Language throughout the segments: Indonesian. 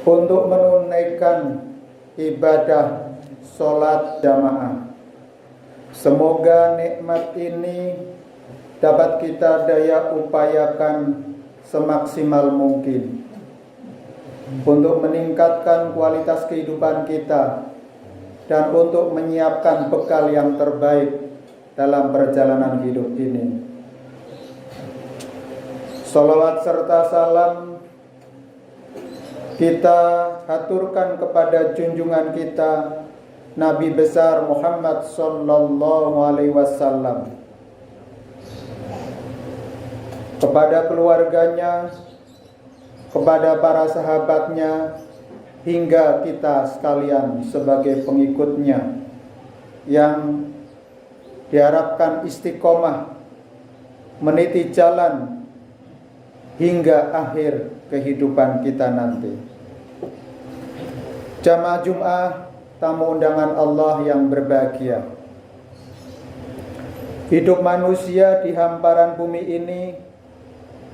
untuk menunaikan ibadah sholat jamaah. Semoga nikmat ini dapat kita daya upayakan semaksimal mungkin untuk meningkatkan kualitas kehidupan kita dan untuk menyiapkan bekal yang terbaik dalam perjalanan hidup ini. Sholawat serta salam kita haturkan kepada junjungan kita Nabi besar Muhammad sallallahu alaihi wasallam, kepada keluarganya, kepada para sahabatnya, hingga kita sekalian sebagai pengikutnya yang diharapkan istiqomah meniti jalan hingga akhir kehidupan kita nanti. Jamaah Jum'ah, tamu undangan Allah yang berbahagia. Hidup manusia di hamparan bumi ini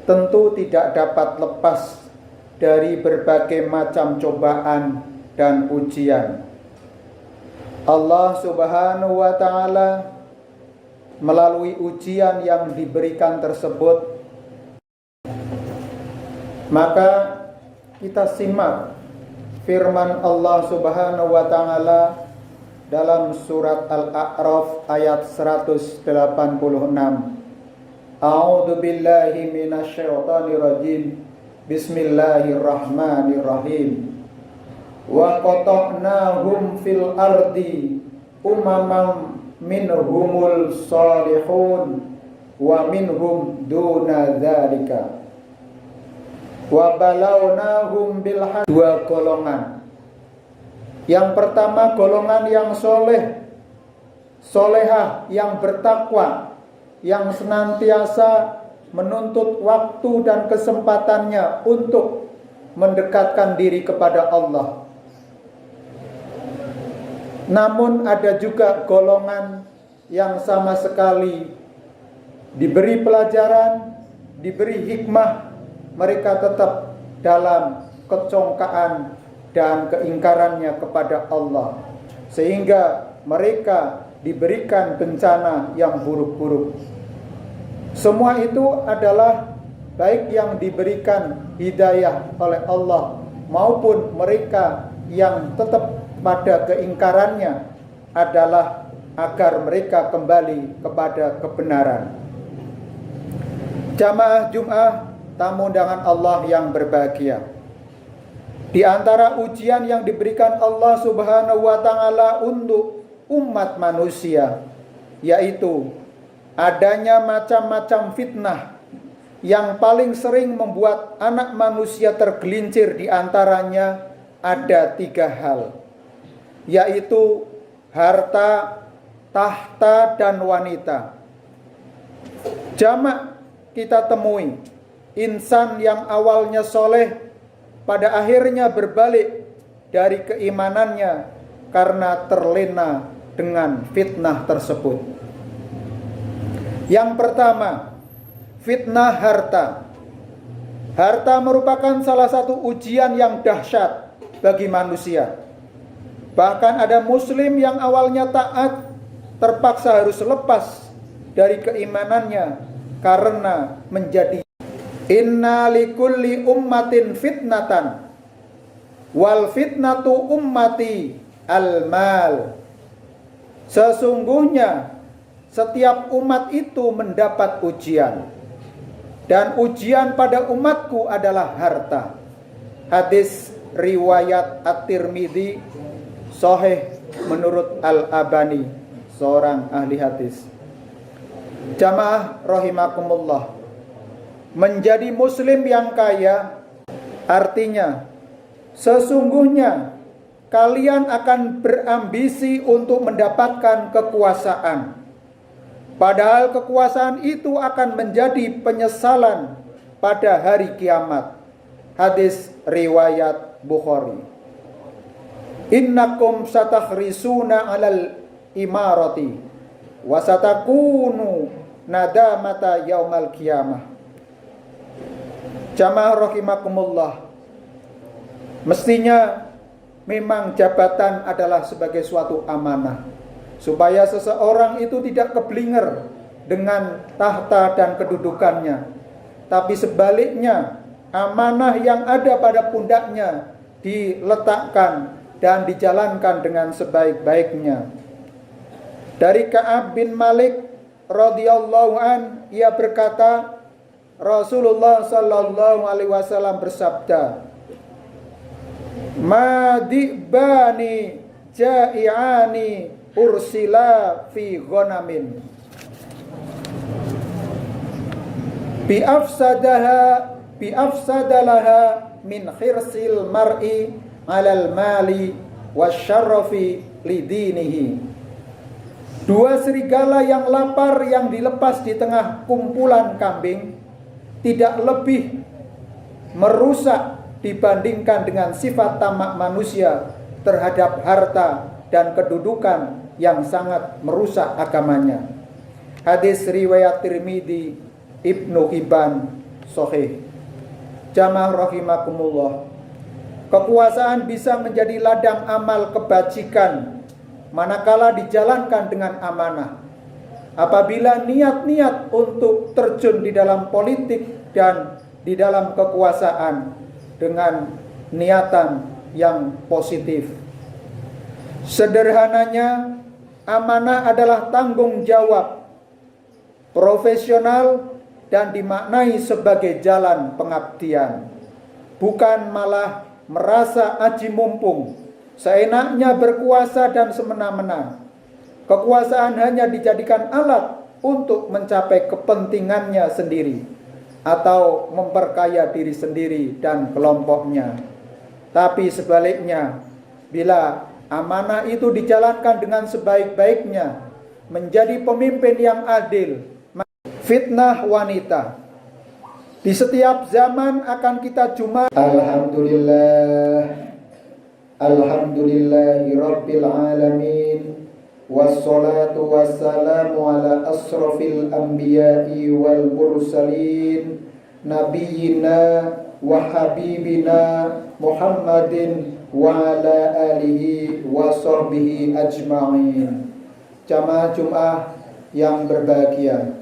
tentu tidak dapat lepas dari berbagai macam cobaan dan ujian. Allah Subhanahu wa ta'ala melalui ujian yang diberikan tersebut, maka kita simak firman Allah Subhanahu wa ta'ala dalam surat Al-A'raf ayat 186. A'udzu billahi minasyaitonir rajim. Bismillahirrahmanirrahim. Wa qata'nahum fil ardi umamam minhumul salihun wa minhum duna dzalika. Wa balawnahum bil dua golongan. Yang pertama golongan yang soleh, solehah, yang bertakwa, yang senantiasa menuntut waktu dan kesempatannya untuk mendekatkan diri kepada Allah. Namun ada juga golongan yang sama sekali diberi pelajaran, diberi hikmah, mereka tetap dalam kecongkaan dan keingkarannya kepada Allah, sehingga mereka diberikan bencana yang buruk-buruk. Semua itu adalah baik yang diberikan hidayah oleh Allah maupun mereka yang tetap pada keingkarannya adalah agar mereka kembali kepada kebenaran. Jamaah Jum'ah, tamu undangan Allah yang berbahagia. Di antara ujian yang diberikan Allah Subhanahu wa ta'ala untuk umat manusia, yaitu adanya macam-macam fitnah yang paling sering membuat anak manusia tergelincir. Di antaranya ada 3 hal, yaitu harta, tahta, dan wanita. Jamak kita temui insan yang awalnya soleh pada akhirnya berbalik dari keimanannya karena terlena dengan fitnah tersebut. Yang pertama, fitnah harta. Harta merupakan salah satu ujian yang dahsyat bagi manusia. Bahkan ada muslim yang awalnya taat terpaksa harus lepas dari keimanannya karena menjadi inna likulli ummatin fitnatan wal fitnatu ummati al-mal. Sesungguhnya setiap umat itu mendapat ujian, dan ujian pada umatku adalah harta. Hadis riwayat At-Tirmidzi, sahih menurut Al-Albani, seorang ahli hadis. Jamaah rahimakumullah, menjadi muslim yang kaya artinya sesungguhnya kalian akan berambisi untuk mendapatkan kekuasaan, padahal kekuasaan itu akan menjadi penyesalan pada hari kiamat. Hadis riwayat Bukhari. Innakum satakhrisuna alal imarati wa satakunu nadamata yaumal qiyamah. Jamaah rahimakumullah, Mestinya memang jabatan adalah sebagai suatu amanah, supaya seseorang itu tidak keblinger dengan tahta dan kedudukannya, tapi sebaliknya amanah yang ada pada pundaknya diletakkan dan dijalankan dengan sebaik-baiknya. Dari Ka'ab bin Malik radhiyallahu an, ia berkata, Rasulullah sallallahu alaihi wasallam bersabda, "Ma dibani ja'iani ursila fi ghanamin bi afsadalaha min khirsil mar'i 'alal mali wasyarrafi lidinihi." Dua serigala yang lapar yang dilepas di tengah kumpulan kambing tidak lebih merusak dibandingkan dengan sifat tamak manusia terhadap harta dan kedudukan yang sangat merusak agamanya. Hadis riwayat Tirmidzi, Ibnu Hibban, Sahih. Jamaah rahimakumullah. Kekuasaan bisa menjadi ladang amal kebajikan manakala dijalankan dengan amanah. Apabila niat-niat untuk terjun di dalam politik dan di dalam kekuasaan dengan niatan yang positif. Sederhananya, amanah adalah tanggung jawab profesional dan dimaknai sebagai jalan pengabdian, bukan malah merasa aji mumpung, seenaknya berkuasa dan semena-mena. Kekuasaan hanya dijadikan alat untuk mencapai kepentingannya sendiri atau memperkaya diri sendiri dan kelompoknya. Tapi sebaliknya, bila amanah itu dijalankan dengan sebaik-baiknya, menjadi pemimpin yang adil. Fitnah wanita di setiap zaman akan kita jumpai. Alhamdulillahi Rabbil Alamin, wassalatu wassalamu ala asrafil anbiya'i wal mursalin, nabiyyina wa habibina Muhammadin wa ala alihi wa sahbihi ajma'in. Jamaah Jum'ah yang berbahagia,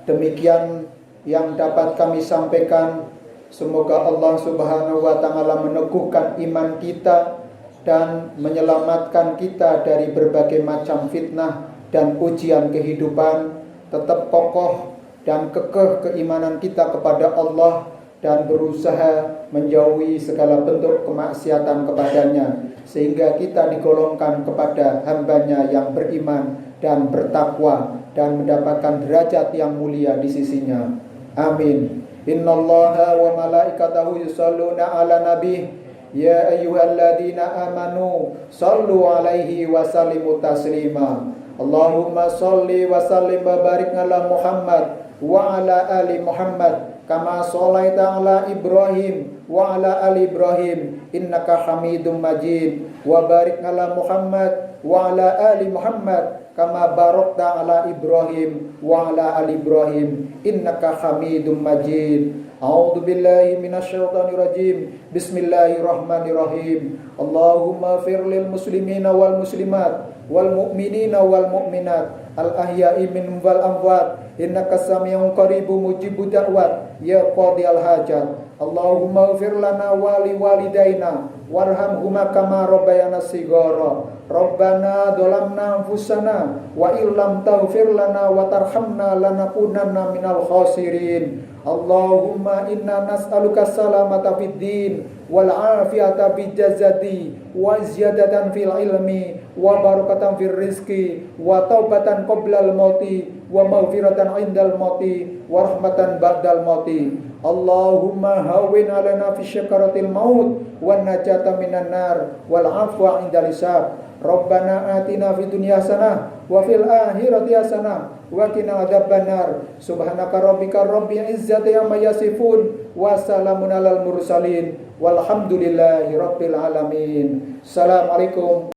demikian yang dapat kami sampaikan. Semoga Allah Subhanahu wa ta'ala meneguhkan iman kita dan menyelamatkan kita dari berbagai macam fitnah dan ujian kehidupan. Tetap kokoh dan kekeh keimanan kita kepada Allah dan berusaha menjauhi segala bentuk kemaksiatan kepadanya, sehingga kita digolongkan kepada hambanya yang beriman dan bertakwa dan mendapatkan derajat yang mulia di sisinya. Amin. Innallaha wa malaikatahu yusholluna ala nabi. Ya ayyuhalladzina amanu sallu alaihi wa sallimu taslima. Allahumma salli wa sallim wa barik ala Muhammad wa ala ali Muhammad kama shallaita ala Ibrahim wa ala ali Ibrahim innaka Hamidum Majid. Wa barik ala Muhammad wa ala ali Muhammad kama barakta ala Ibrahim wa ala ali Ibrahim innaka Hamidum Majid. A'udzu billahi minasyaitonir rajim. Bismillahirrahmanirrahim. Allahumma fir lil muslimina wal muslimat wal mu'minina wal mu'minat al ahya'i minhum wal amwat innaka sami'un qaribun mujibud da'wat ya qadiyal hajat. Allahumma ighfir lana wa li walidaina warhamhuma kama rabbayana shighara. Rabbana dzalamna anfusana wa illam taghfir lana wa tarhamna lanakunanna minal khasirin. Allahumma inna nas'aluka salamata fid din wal afiyata fil jasadi wa ziyadatan fil ilmi wa barakatan fil rizqi wa taubatan qoblal mauti wa maghfiratan indal mauti wa rahmatan ba'dal mauti. Allahumma hawwin 'alaina fi syakaratil maut wan najata minan nar wal afwa indal hisab. Rabbana atina fid dunya hasanah wa fil akhirati hasanah wa qina adzabannar. Subhanaka rabbika rabbil izzati amma yasifun wa salamun alal mursalin walhamdulillahi rabbil alamin. Assalamualaikum.